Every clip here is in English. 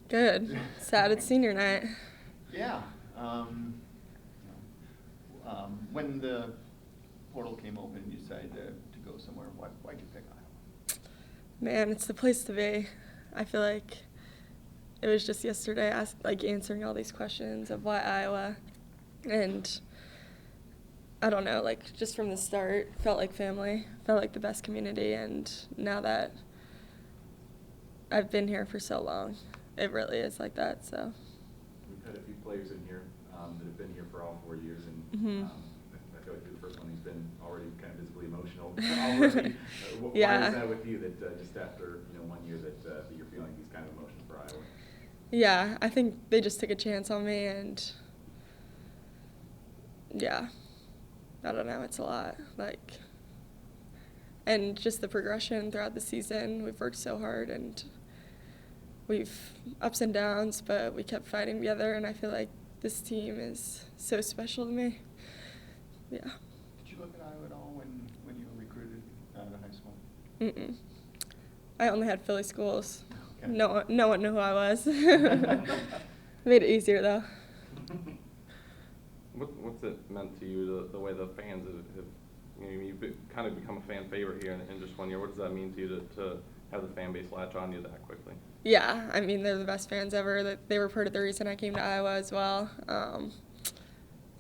Good. Sad it's senior night. Yeah. When the portal came open and you decided to go somewhere, why'd you pick Iowa? Man, it's the place to be. I feel like it was just yesterday answering all these questions of why Iowa. And I don't know, just from the start, felt like family, felt like the best community. And now that I've been here for so long, it really is like that. So we've had a few players in here that have been here for all 4 years, and I feel like you're the first one who's been already kind of visibly emotional already. Yeah. Why is that with you that just after 1 year that you're feeling these kind of emotions for Iowa? Yeah, I think they just took a chance on me, and yeah, I don't know, it's a lot. And just the progression throughout the season, we've worked so hard, and we've ups and downs, but we kept fighting together, and I feel like this team is so special to me. Yeah. Did you look at Iowa at all when you were recruited out of high school? Mm-mm. I only had Philly schools. Okay. No one knew who I was. Made it easier, though. What's it meant to you, the way the fans have you've kind of become a fan favorite here in just 1 year. What does that mean to you to have the fan base latch on you that quickly? Yeah, I mean, they're the best fans ever. They were part of the reason I came to Iowa as well.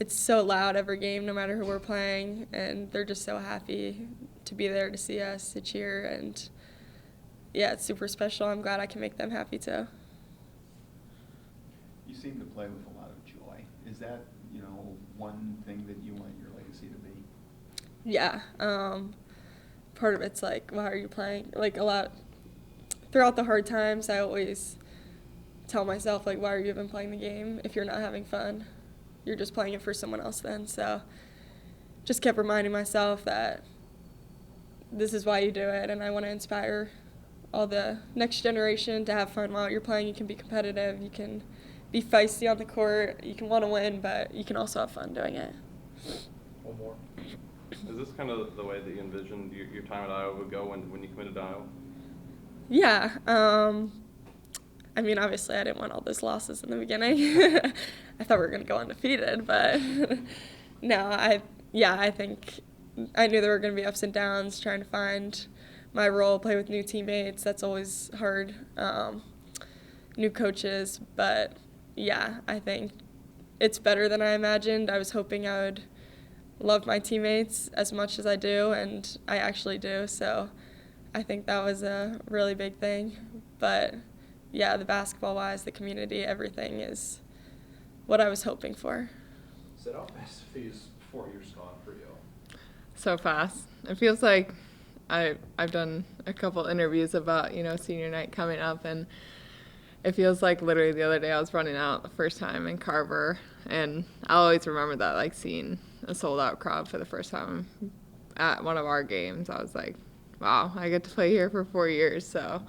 It's so loud every game, no matter who we're playing, and they're just so happy to be there to see us, to cheer, and yeah, it's super special. I'm glad I can make them happy too. You seem to play with a lot of joy. Is that, one thing that you want your legacy to be? Yeah. Part of it's why are you playing? A lot throughout the hard times, I always tell myself, why are you even playing the game if you're not having fun? You're just playing it for someone else then. So just kept reminding myself that this is why you do it, and I want to inspire all the next generation to have fun while you're playing. You can be competitive, you can be feisty on the court, you can want to win, but you can also have fun doing it. One more. Is this kind of the way that you envisioned your time at Iowa would go when you committed to Iowa? Yeah. I mean, obviously I didn't want all those losses in the beginning. I thought we were going to go undefeated, but no, I think I knew there were going to be ups and downs, trying to find my role, play with new teammates. That's always hard. New coaches, but yeah, I think it's better than I imagined. I was hoping I would love my teammates as much as I do, and I actually do, so I think that was a really big thing. But yeah, the basketball-wise, the community, everything is what I was hoping for. So how fast have these 4 years gone for you? So fast. It feels like I've done a couple interviews about, senior night coming up, and it feels like literally the other day I was running out the first time in Carver, and I'll always remember that, seeing a sold-out crowd for the first time at one of our games. I was like, wow, I get to play here for 4 years, so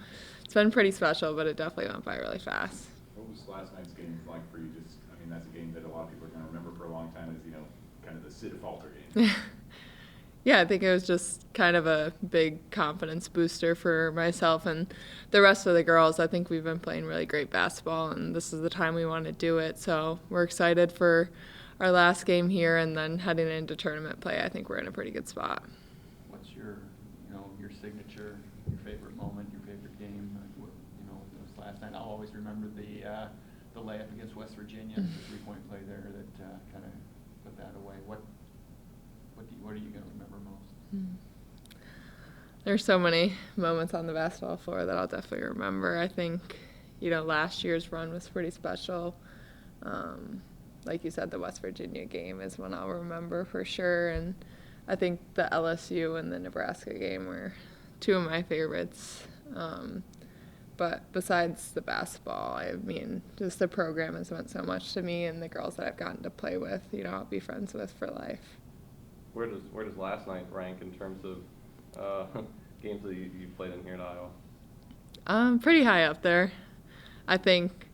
it's been pretty special, but it definitely went by really fast. What was last night's game like for you? That's a game that a lot of people are going to remember for a long time as, kind of the Affolter game. Yeah, I think it was just kind of a big confidence booster for myself and the rest of the girls. I think we've been playing really great basketball, and this is the time we want to do it. So we're excited for our last game here, and then heading into tournament play. I think we're in a pretty good spot. What's your signature, your favorite moment, your favorite game? This last night, I'll always remember the layup against West Virginia, the three-point play there that kind of put that away. What are you going to remember most? There's so many moments on the basketball floor that I'll definitely remember. I think, last year's run was pretty special. Like you said, the West Virginia game is one I'll remember for sure. And I think the LSU and the Nebraska game were two of my favorites. But besides the basketball, I mean, just the program has meant so much to me, and the girls that I've gotten to play with, I'll be friends with for life. Where does last night rank in terms of games that you played in here at Iowa? Pretty high up there. I think,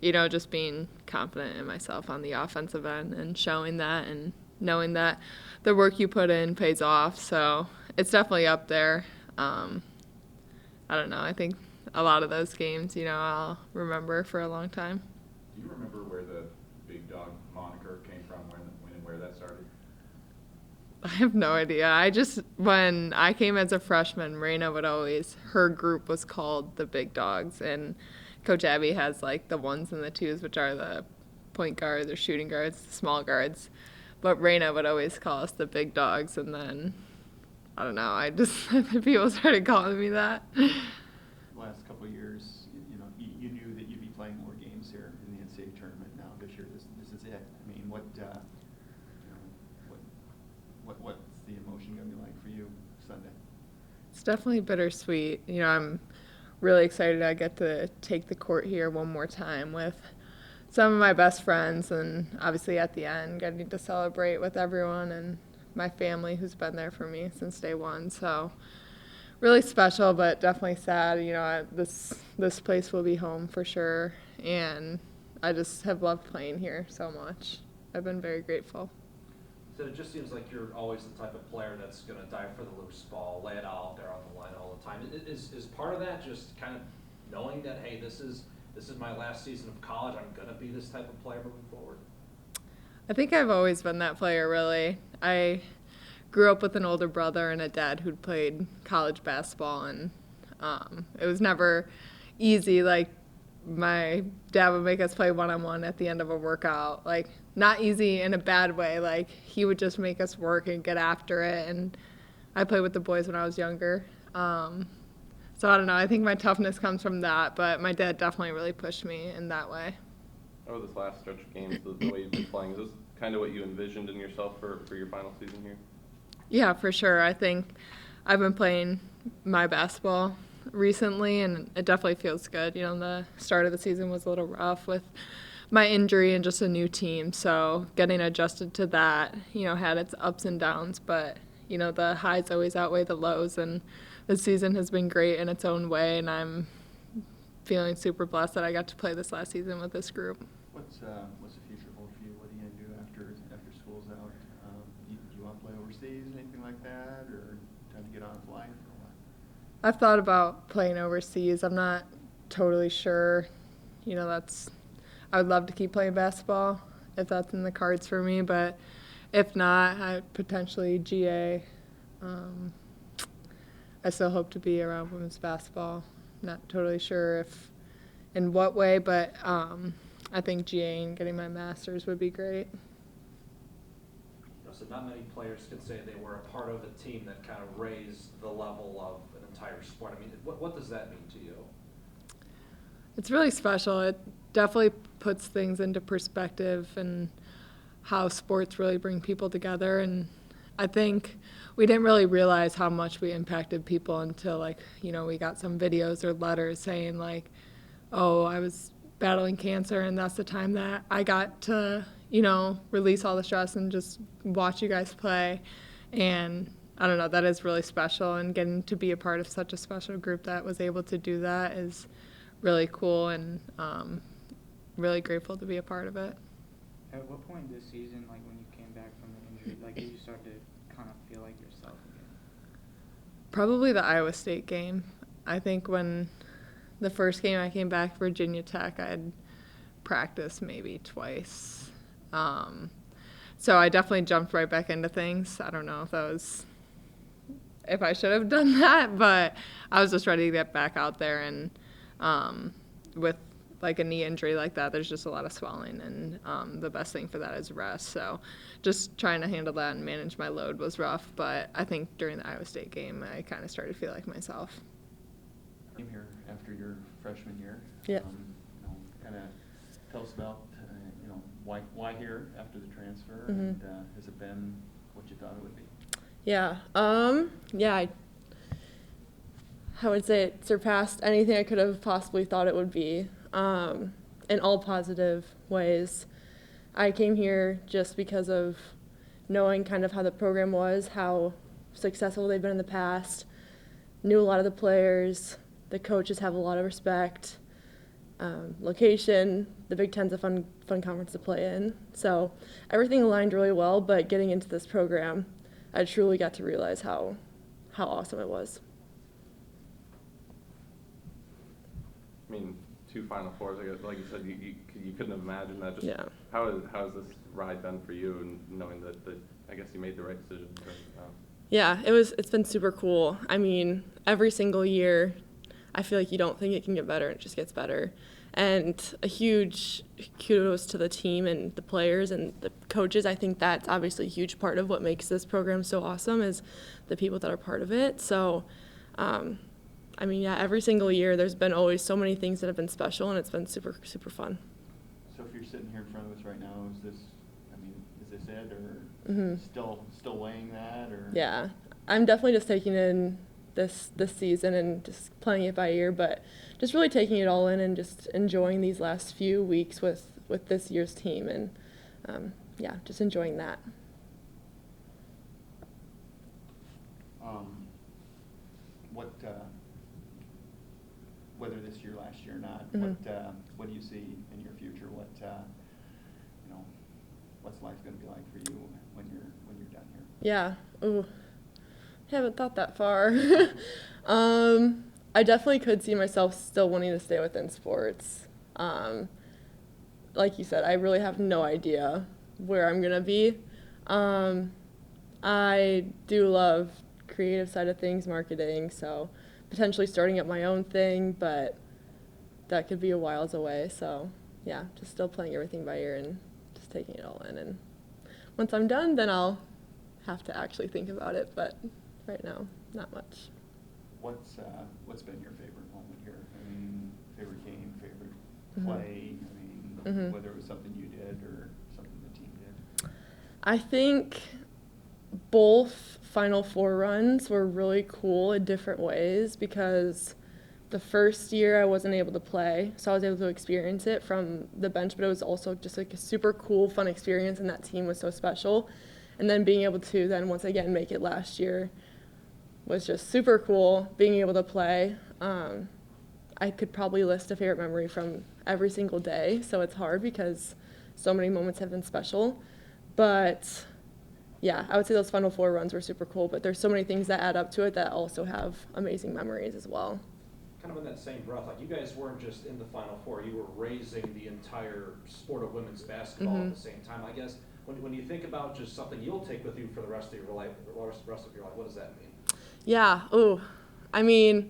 just being confident in myself on the offensive end and showing that and knowing that the work you put in pays off. So it's definitely up there. I don't know. I think a lot of those games, I'll remember for a long time. Do you remember where the big dog moniker came from, when and where that started? I have no idea. When I came as a freshman, Raina her group was called the Big Dogs, and Coach Abby has like the ones and the twos, which are the point guards or shooting guards, the small guards. But Raina would always call us the Big Dogs, and then, I don't know, people started calling me that. Last couple of years, you knew that you'd be playing more games here in the NCAA tournament. Now this year, this is it. I mean, what's the emotion going to be like for you Sunday? It's definitely bittersweet. I'm really excited I get to take the court here one more time with some of my best friends, and obviously at the end getting to celebrate with everyone and my family who's been there for me since day one. So really special, but definitely sad. This place will be home for sure, and I just have loved playing here so much. I've been very grateful. So it just seems like you're always the type of player that's going to dive for the loose ball, lay it out there on the line all the time. Is part of that just kind of knowing that, hey, this is my last season of college, I'm going to be this type of player moving forward? I think I've always been that player, really. I grew up with an older brother and a dad who'd played college basketball, and it was never easy. Like, my dad would make us play one-on-one at the end of a workout. Like, not easy in a bad way. Like, he would just make us work and get after it. And I played with the boys when I was younger. So I don't know. I think my toughness comes from that, but my dad definitely really pushed me in that way. Over this last stretch of games, the way you've been playing, is this kind of what you envisioned in yourself for your final season here? Yeah, for sure. I think I've been playing my basketball recently, and it definitely feels good. The start of the season was a little rough with my injury and just a new team, so getting adjusted to that, had its ups and downs, but, the highs always outweigh the lows, and the season has been great in its own way, and I'm feeling super blessed that I got to play this last season with this group. What's the future hold for you? What are you going to do after school's out? Do you want to play overseas, anything like that, or time to get on a flight or what? I've thought about playing overseas. I'm not totally sure. I would love to keep playing basketball if that's in the cards for me, but if not, I potentially GA. I still hope to be around women's basketball. Not totally sure in what way, but I think GA and getting my master's would be great. So not many players can say they were a part of a team that kind of raised the level of an entire sport. I mean, what does that mean to you? It's really special. It definitely puts things into perspective and how sports really bring people together. And I think we didn't really realize how much we impacted people until, we got some videos or letters saying, oh, I was battling cancer, and that's the time that I got to, release all the stress and just watch you guys play. And I don't know, that is really special, and getting to be a part of such a special group that was able to do that is really cool, and really grateful to be a part of it. At what point this season, when you came back from the injury, did you start to kind of feel like yourself again? Probably the Iowa State game. I think when the first game I came back, Virginia Tech, I'd practiced maybe twice. So I definitely jumped right back into things. I don't know if I should have done that, but I was just ready to get back out there, and with a knee injury like that, there's just a lot of swelling, and the best thing for that is rest. So just trying to handle that and manage my load was rough, but I think during the Iowa State game, I kind of started to feel like myself. Came here after your freshman year. Yeah. Kind of tell us about, why here after the transfer, Mm-hmm. and has it been what you thought it would be? Yeah. I would say it surpassed anything I could have possibly thought it would be, in all positive ways. I came here just because of knowing kind of how the program was, how successful they've been in the past, knew a lot of the players, the coaches have a lot of respect, location, the Big Ten's a fun conference to play in. So everything aligned really well, but getting into this program, I truly got to realize how awesome it was. I mean, 2 Final Fours, I guess, like you said, you couldn't have imagined that. Just Yeah. How has this ride been for you, and knowing that I guess you made the right decision? Yeah, it's been super cool. I mean, every single year, I feel like you don't think it can get better, and it just gets better. And a huge kudos to the team and the players and the coaches. I think that's obviously a huge part of what makes this program so awesome is the people that are part of it. So, I mean, yeah, every single year there's been always so many things that have been special, and it's been super, super fun. So if you're sitting here in front of us right now, is this it, or Mm-hmm. still weighing that, or? Yeah, I'm definitely just taking in this season and just playing it by ear, but just really taking it all in and just enjoying these last few weeks with this year's team, and yeah, just enjoying that. Whether this year, last year or not, Mm-hmm. what do you see in your future? What's life going to be like for you when you're done here? Yeah. Ooh. Haven't thought that far. I definitely could see myself still wanting to stay within sports. Like you said, I really have no idea where I'm going to be. I do love creative side of things, marketing, so potentially starting up my own thing, but that could be a whiles away. So yeah, just still playing everything by ear and just taking it all in. And once I'm done, then I'll have to actually think about it, but right now, not much. What's been your favorite moment here? I mean, favorite game, favorite Mm-hmm. play? I mean, Mm-hmm. whether it was something you did or something the team did. I think both Final Four runs were really cool in different ways, because the first year I wasn't able to play, so I was able to experience it from the bench, but it was also just like a super cool, fun experience, and that team was so special. And then being able to then once again make it last year was just super cool, being able to play. I could probably list a favorite memory from every single day, so it's hard because so many moments have been special. But yeah, I would say those Final Four runs were super cool, but there's so many things that add up to it that also have amazing memories as well. Kind of in that same breath, like you guys weren't just in the Final Four, you were raising the entire sport of women's basketball Mm-hmm. at the same time. I guess when you think about just something you'll take with you for the rest of your life, what does that mean? Yeah, I mean,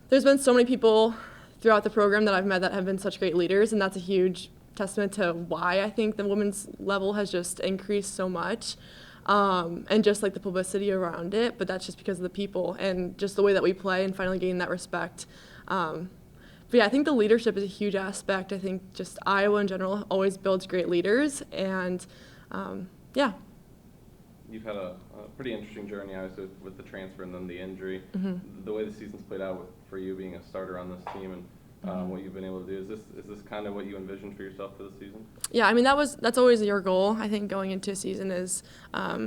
there's been so many people throughout the program that I've met that have been such great leaders, and that's a huge testament to why I think the women's level has just increased so much, and just like the publicity around it, but that's just because of the people and just the way that we play and finally getting that respect. But yeah, I think the leadership is a huge aspect. I think just Iowa in general always builds great leaders, and yeah. You've had a pretty interesting journey, obviously, with the transfer and then the injury. Mm-hmm. The way the season's played out for you being a starter on this team and what you've been able to do, is this kind of what you envisioned for yourself for the season? Yeah, I mean, that's always your goal, I think, going into a season is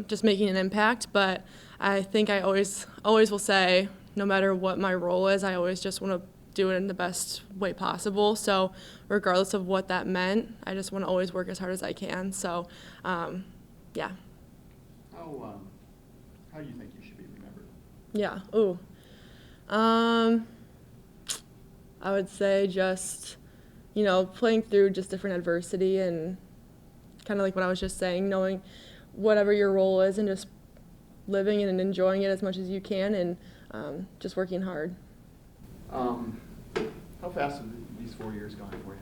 just making an impact. But I think I always will say, no matter what my role is, I always just want to do it in the best way possible. So regardless of what that meant, I just want to always work as hard as I can. So, yeah. How do you think you should be remembered? Yeah. I would say just, playing through just different adversity and kind of like what I was just saying, knowing whatever your role is and just living and enjoying it as much as you can and just working hard. How fast have these 4 years gone for you?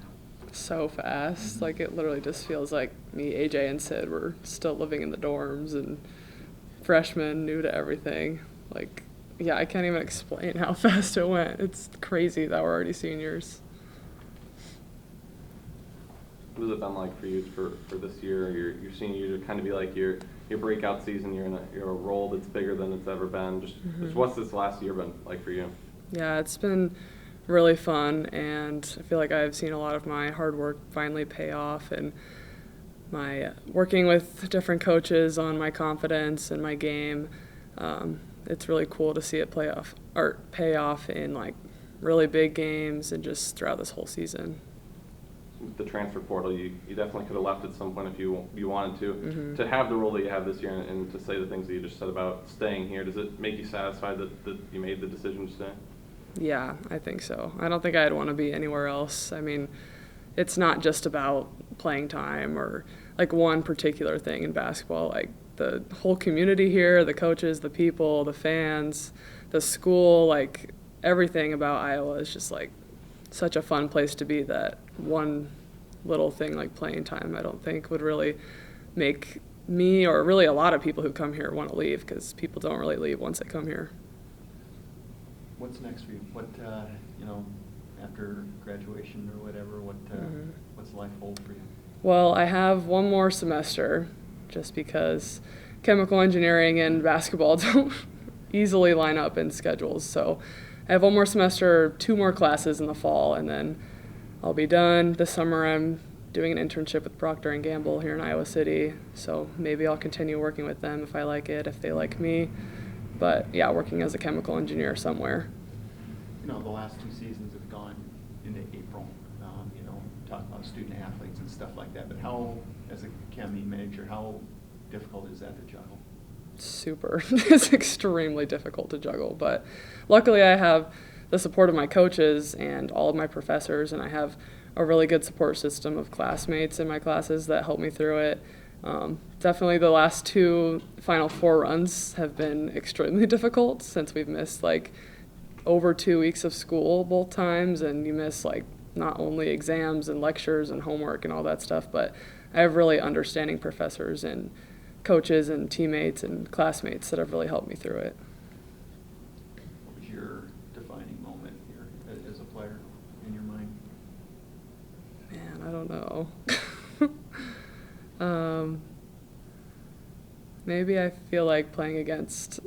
So fast. Like, it literally just feels like me, AJ, and Sid were still living in the dorms and freshmen, new to everything. Like, yeah, I can't even explain how fast it went. It's crazy that we're already seniors. What has it been like for you for this year, your senior year, to kind of be like your breakout season? You're in a role that's bigger than it's ever been. Just what's this last year been like for you? Yeah, it's been really fun, and I feel like I've seen a lot of my hard work finally pay off, and my working with different coaches on my confidence and my game. It's really cool to see it pay off in like really big games and just throughout this whole season. With the transfer portal, you definitely could have left at some point if you wanted to. Mm-hmm. To have the role that you have this year and to say the things that you just said about staying here, does it make you satisfied that you made the decision to stay? Yeah, I think so. I don't think I'd want to be anywhere else. I mean, it's not just about playing time or like one particular thing in basketball. Like the whole community here, the coaches, the people, the fans, the school, like everything about Iowa is just like such a fun place to be that one little thing like playing time I don't think would really make me or really a lot of people who come here want to leave, because people don't really leave once they come here. What's next for you? What, after graduation or whatever, what's life hold for you? Well, I have one more semester just because chemical engineering and basketball don't easily line up in schedules. So I have one more semester, 2 more classes in the fall, and then I'll be done. This summer I'm doing an internship with Procter & Gamble here in Iowa City, so maybe I'll continue working with them if I like it, if they like me. But yeah, working as a chemical engineer somewhere. The last 2 seasons have gone into April, talk about student athletes and stuff like that, but how, as a Chem major, how difficult is that to juggle? Super. It's extremely difficult to juggle, but luckily I have the support of my coaches and all of my professors, and I have a really good support system of classmates in my classes that help me through it. Definitely the last 2 Final Four runs have been extremely difficult since we've missed like over 2 weeks of school both times, and you miss like not only exams and lectures and homework and all that stuff, but I have really understanding professors and coaches and teammates and classmates that have really helped me through it. What was your defining moment here as a player in your mind? Man, I don't know. Maybe I feel like playing against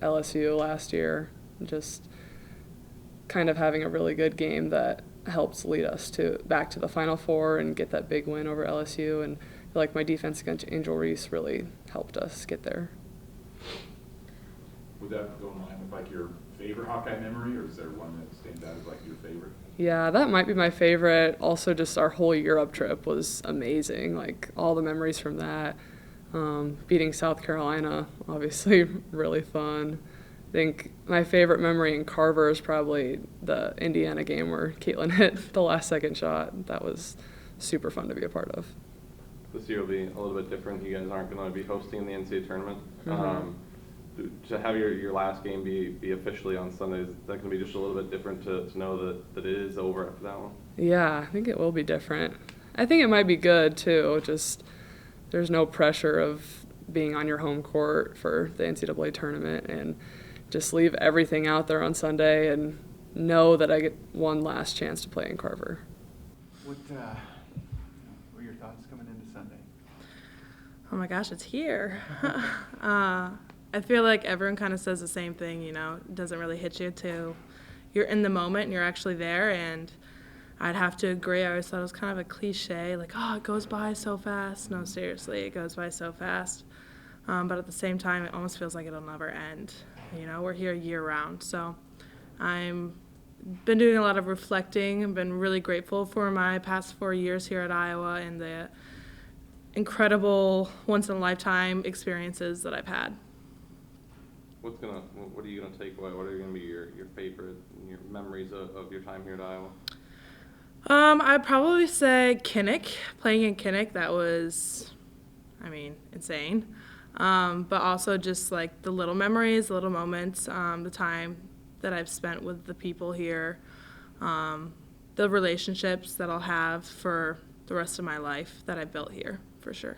LSU last year, just kind of having a really good game that helps lead us back to the Final Four and get that big win over LSU, and I feel like my defense against Angel Reese really helped us get there. Would that go in line with like your favorite Hawkeye memory, or is there one that stands out as like your favorite? Yeah, that might be my favorite. Also, just our whole Europe trip was amazing. Like all the memories from that. Beating South Carolina, obviously really fun. I think my favorite memory in Carver is probably the Indiana game where Caitlin hit the last second shot. That was super fun to be a part of. This year will be a little bit different. You guys aren't going to be hosting the NCAA tournament. Mm-hmm. To have your last game be officially on Sunday, is that going to be just a little bit different to know that it is over after that one? Yeah, I think it will be different. I think it might be good too. Just there's no pressure of being on your home court for the NCAA tournament, and just leave everything out there on Sunday and know that I get one last chance to play in Carver. What were your thoughts coming into Sunday? Oh my gosh, it's here. I feel like everyone kind of says the same thing, it doesn't really hit you till you're in the moment and you're actually there, and I'd have to agree. I always thought it was kind of a cliche, like, oh, it goes by so fast. No, seriously, it goes by so fast. But at the same time, it almost feels like it'll never end. We're here year-round. So I've been doing a lot of reflecting. I've been really grateful for my past 4 years here at Iowa and the incredible once-in-a-lifetime experiences that I've had. What are you gonna take away? What are going to be your favorite, your memories of your time here at Iowa? I'd probably say Kinnick. Playing in Kinnick, that was, insane. But also just like the little memories, the little moments, the time that I've spent with the people here, the relationships that I'll have for the rest of my life that I built here, for sure.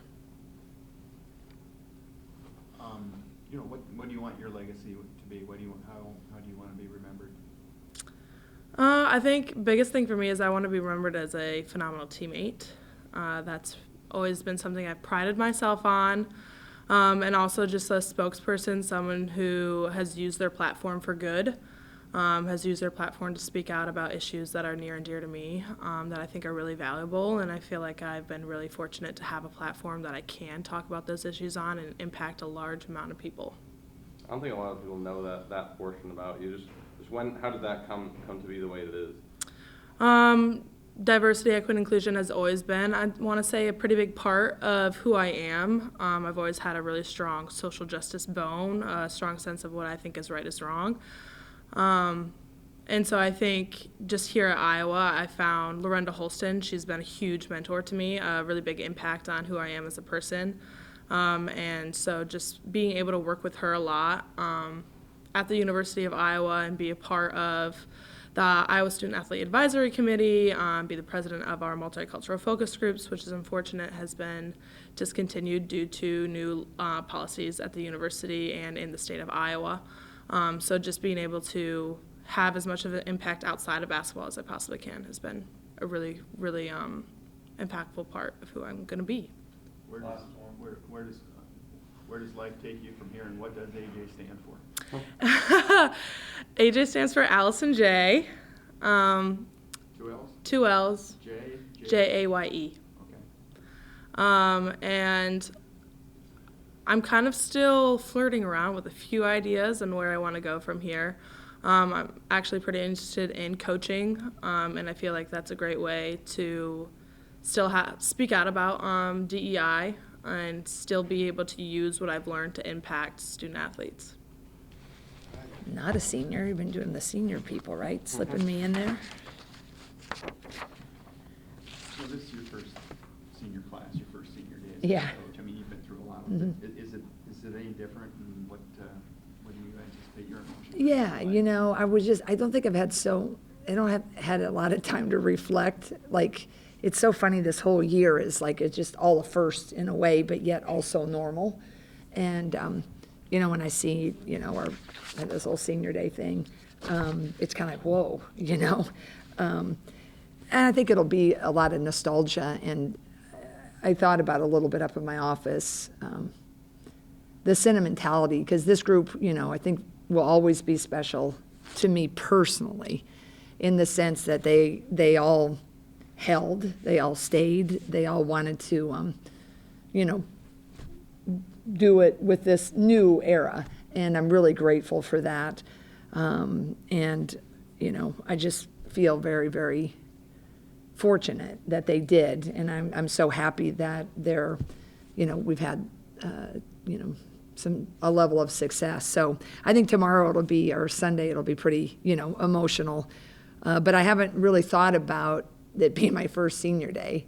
What do you want your legacy to be? How do you want to be remembered? I think biggest thing for me is I want to be remembered as a phenomenal teammate. That's always been something I've prided myself on. And also just a spokesperson, someone who has used their platform for good, has used their platform to speak out about issues that are near and dear to me, that I think are really valuable. And I feel like I've been really fortunate to have a platform that I can talk about those issues on and impact a large amount of people. I don't think a lot of people know that portion about you. How did that come to be the way it is? Diversity, equity, inclusion has always been, I want to say, a pretty big part of who I am. I've always had a really strong social justice bone, a strong sense of what I think is right is wrong. And so I think just here at Iowa, I found Lorenda Holston. She's been a huge mentor to me, a really big impact on who I am as a person. And so just being able to work with her a lot at the University of Iowa and be a part of the Iowa Student Athlete Advisory Committee, be the president of our multicultural focus groups, which is unfortunate has been discontinued due to new policies at the university and in the state of Iowa. So just being able to have as much of an impact outside of basketball as I possibly can has been a really, really impactful part of who I'm going to be. Where does life take you from here, and what does AJ stand for? AJ stands for Allison J. 2 L's? 2 L's. Jaye. Okay. And I'm kind of still flirting around with a few ideas on where I want to go from here. I'm actually pretty interested in coaching, and I feel like that's a great way to still speak out about DEI and still be able to use what I've learned to impact student athletes. Not a senior. You've been doing the senior people, right? Slipping me in there. So this is your first senior class, your first senior day as Yeah. a coach. I mean, you've been through a lot of it. Is it any different, and what do you anticipate your emotions? Yeah, you know, I don't think I've had had a lot of time to reflect. Like, it's so funny, this whole year is like, it's just all a first in a way, but yet also normal. And, you know, when I see, you know, this whole senior day thing, it's kind of like, whoa, you know. And I think it'll be a lot of nostalgia. And I thought about a little bit up in my office, the sentimentality, because this group, you know, I think will always be special to me personally, in the sense that they all held, they all stayed, they all wanted to, you know, do it with this new era, and I'm really grateful for that. And, you know, I just feel very, very fortunate that they did, and I'm so happy that they're, you know, we've had, you know, a level of success. So I think tomorrow or Sunday it'll be pretty, you know, emotional. But I haven't really thought about it being my first senior day.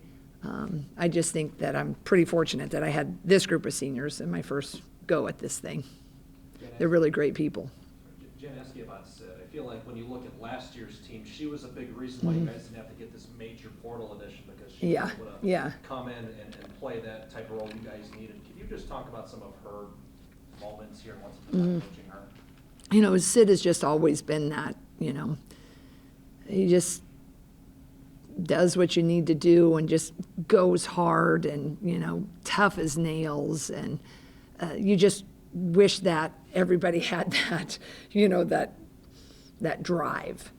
I just think that I'm pretty fortunate that I had this group of seniors in my first go at this thing. They're really great people. Jen, ask you about Sid. I feel like when you look at last year's team, she was a big reason why you guys didn't have to get this major portal edition, because she was able to come in and play that type of role you guys needed. Can you just talk about some of her moments here and what's been like coaching her? You know, Sid has just always been that, you know, he just does what you need to do and just goes hard and, you know, tough as nails. And you just wish that everybody had that, you know, that drive.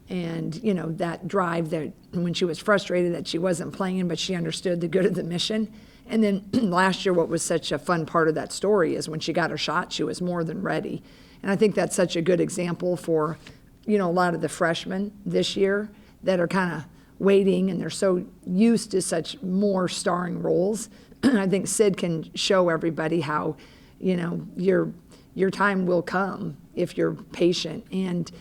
And, you know, that drive that when she was frustrated that she wasn't playing, but she understood the good of the mission. And then last year, what was such a fun part of that story is when she got her shot, she was more than ready. And I think that's such a good example for, you know, a lot of the freshmen this year that are kind of waiting, and they're so used to such more starring roles. I think Sid can show everybody how, you know, your time will come if you're patient. And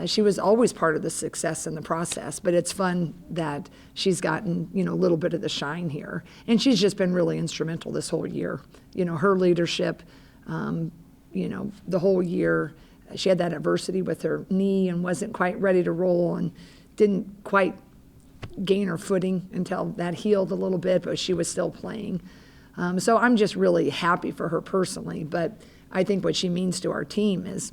she was always part of the success in the process, but it's fun that she's gotten, you know, a little bit of the shine here. And she's just been really instrumental this whole year. You know, her leadership, you know, the whole year. She had that adversity with her knee and wasn't quite ready to roll and didn't quite gain her footing until that healed a little bit, but she was still playing. So I'm just really happy for her personally, but I think what she means to our team is,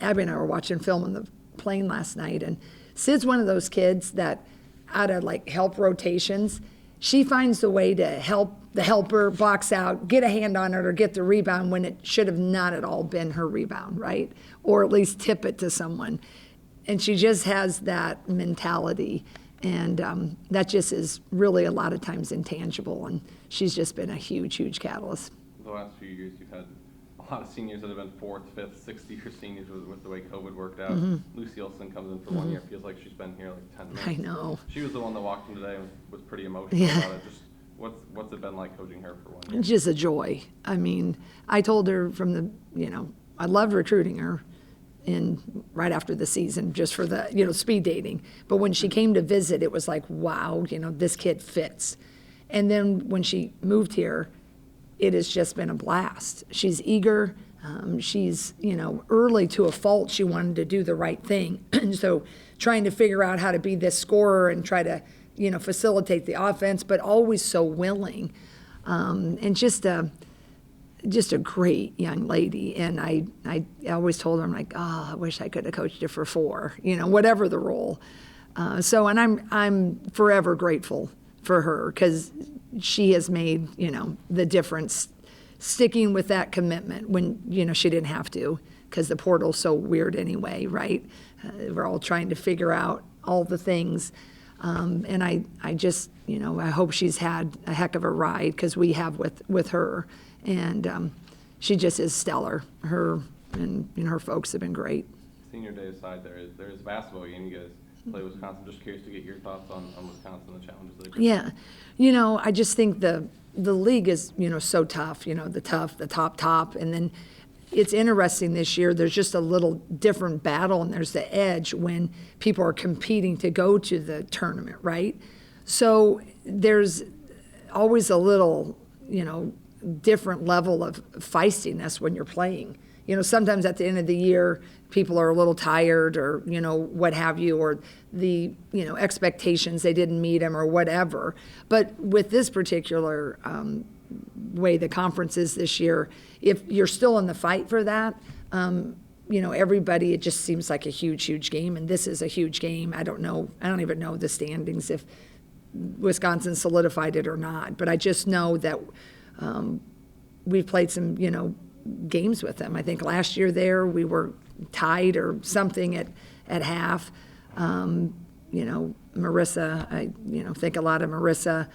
Abby and I were watching film on the plane last night, and Sid's one of those kids that out of like help rotations, she finds the way to help the helper box out, get a hand on it, or get the rebound when it should have not at all been her rebound, right? Or at least tip it to someone. And she just has that mentality, and that just is really a lot of times intangible, and she's just been a huge, huge catalyst. The last few years you've had a lot of seniors that have been 4th, 5th, 6th year seniors with the way COVID worked out. Lucy Olsen comes in for 1 year, feels like she's been here like 10 minutes. I know. She was the one that walked in today and was pretty emotional about it. Just what's it been like coaching her for 1 year? It's just a joy. I mean, I told her from the, you know, I loved recruiting her. right after the season, just for the, speed dating. But when she came to visit, it was like, wow, this kid fits. And then when she moved here, it has just been a blast. She's eager. She's, early to a fault, she wanted to do the right thing. And so trying to figure out how to be this scorer and try to, facilitate the offense, but always so willing. And just a great young lady. And I always told her, I'm like, oh, I wish I could have coached her for 4, whatever the role. And I'm forever grateful for her, because she has made, the difference, sticking with that commitment when, she didn't have to, because the portal's so weird anyway, right? We're all trying to figure out all the things. And I just, I hope she's had a heck of a ride, because we have with her. And she just is stellar. Her and her folks have been great. Senior day aside, there is a basketball game. You guys play Wisconsin. Just curious to get your thoughts on Wisconsin, the challenges they face. Yeah. I just think the league is, so tough, the top. And then it's interesting this year, there's just a little different battle, and there's the edge when people are competing to go to the tournament, right? So there's always a little, different level of feistiness when you're playing. Sometimes at the end of the year, people are a little tired, or, what have you, or the, expectations, they didn't meet them or whatever. But with this particular way the conference is this year, if you're still in the fight for that, everybody, it just seems like a huge game. And this is a huge game. I don't even know the standings, if Wisconsin solidified it or not. But I just know that we've played some, games with them. I think last year there we were tied or something at half. Marissa, I think a lot of Marissa.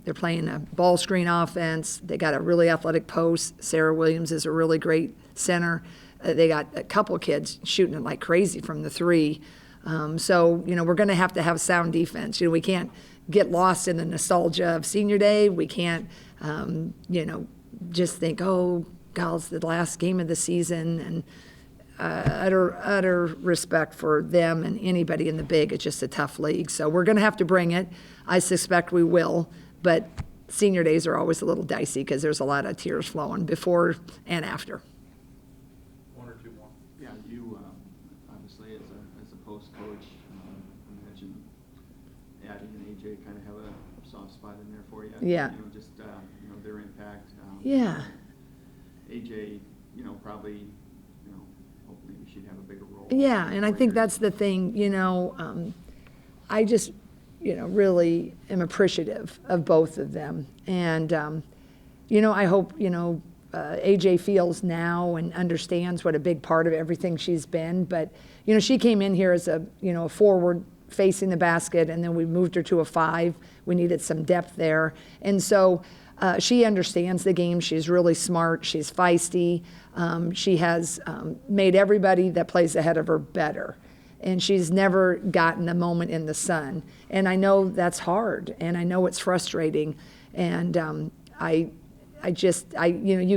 They're playing a ball screen offense. They got a really athletic post. Sarah Williams is a really great center. They got a couple kids shooting it like crazy from the 3. So we're going to have sound defense. We can't get lost in the nostalgia of senior day. We can't, just think, oh, God, it's the last game of the season. And utter respect for them and anybody in the Big. It's just a tough league. So we're going to have to bring it. I suspect we will. But senior days are always a little dicey, because there's a lot of tears flowing before and after. One or two more. Yeah, you obviously as a post coach, I imagine Addi and AJ kind of have a soft spot in there for you. Yeah. Just their impact. Yeah. AJ, probably, hopefully she'd have a bigger role. Yeah, and I think that's the thing, I just, really am appreciative of both of them. And, I hope, AJ feels now and understands what a big part of everything she's been. But, she came in here as a forward facing the basket, and then we moved her to a 5. We needed some depth there. And so she understands the game. She's really smart. She's feisty. She has made everybody that plays ahead of her better. And she's never gotten a moment in the sun. And I know that's hard, and I know it's frustrating. And you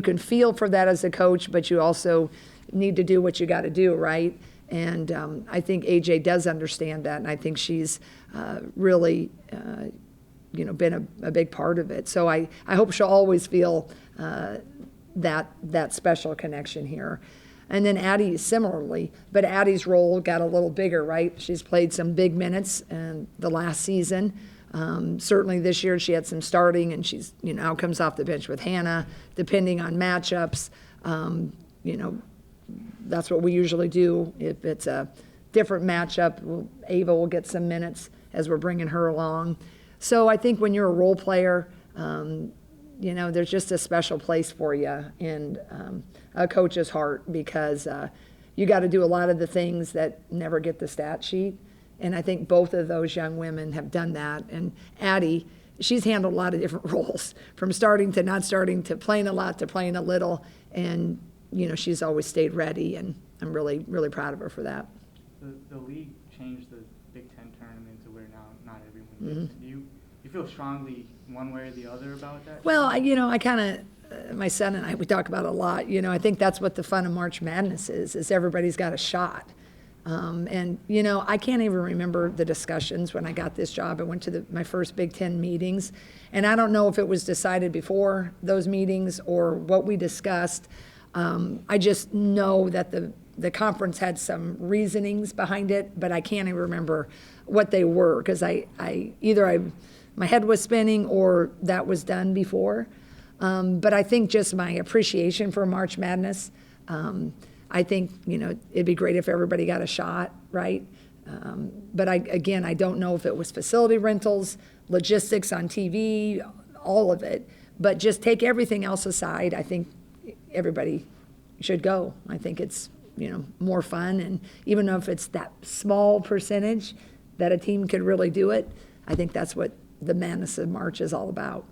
can feel for that as a coach, but you also need to do what you got to do, right? And I think AJ does understand that, and I think she's really, been a big part of it. So I hope she'll always feel that special connection here. And then Addi similarly, but Addi's role got a little bigger, right? She's played some big minutes in the last season. Certainly this year she had some starting, and she's, now comes off the bench with Hannah, depending on matchups. That's what we usually do. If it's a different matchup, Ava will get some minutes as we're bringing her along. So I think when you're a role player, there's just a special place for you in a coach's heart, because you got to do a lot of the things that never get the stat sheet. And I think both of those young women have done that. And Addi, she's handled a lot of different roles, from starting to not starting to playing a lot to playing a little. And, she's always stayed ready, and I'm really, really proud of her for that. The league changed the Big Ten tournament to where now not everyone gets. Do you feel strongly one way or the other about that? Well, I kind of my son and I, we talk about it a lot. You know, I think that's what the fun of March Madness is everybody's got a shot. And, you know, I can't even remember the discussions when I got this job. I went to my first Big Ten meetings, and I don't know if it was decided before those meetings or what we discussed. I just know that the conference had some reasonings behind it, but I can't even remember what they were, because my head was spinning or that was done before. But I think just my appreciation for March Madness, I think, you know, it'd be great if everybody got a shot, right? But I don't know if it was facility rentals, logistics on TV, all of it. But just take everything else aside, I think everybody should go. I think it's, you know, more fun. And even if it's that small percentage that a team could really do it, I think that's what the Madness of March is all about.